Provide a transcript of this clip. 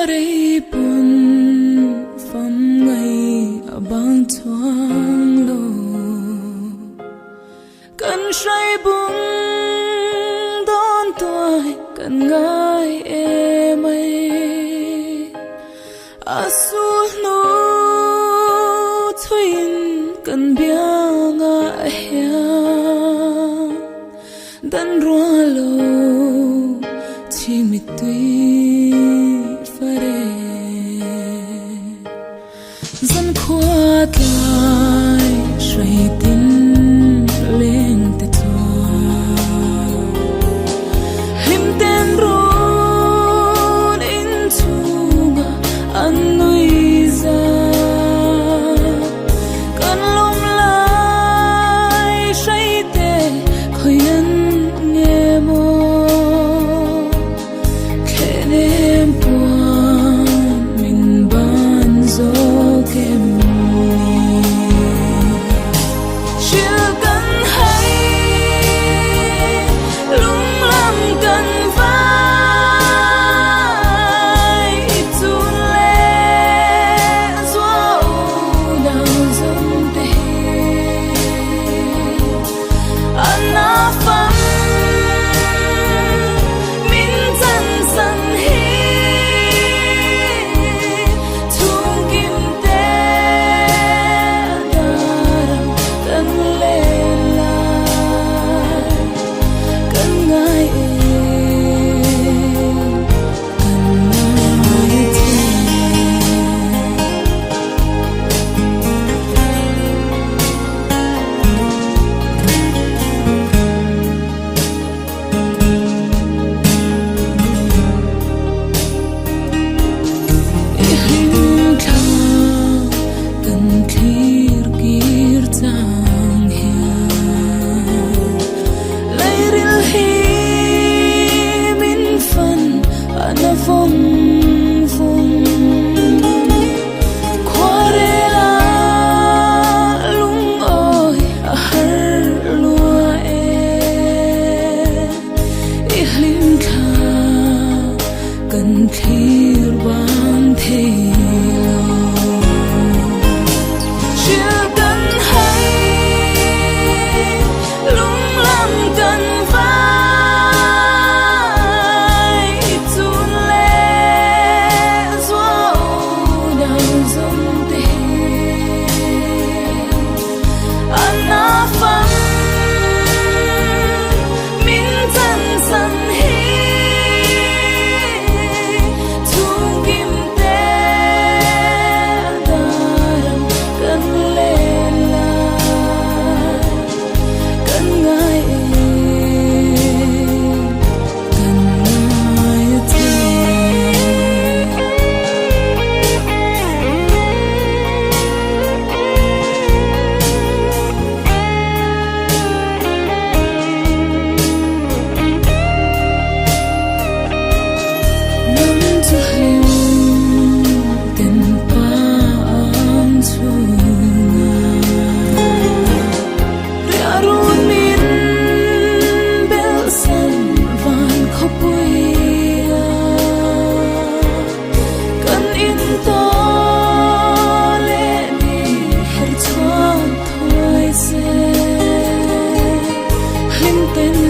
đây buồn phẩm ngày ở bang thoáng lô cần say bùng đón tôi cần ngài em ấy asu no thuin cần bia ngã hea dan rua lo chi mi tui fare dân khoa lại say tin lên te toa lim ten ron in tunga an nuôi ra cần lom lại say te khơi an nghe mô khe đêm buồn mình ban gió kem cần khir ban thế chưa cần hay lung lam cần vai tuôn lệ gió đào dòng tê anh na phăng min chân sân tên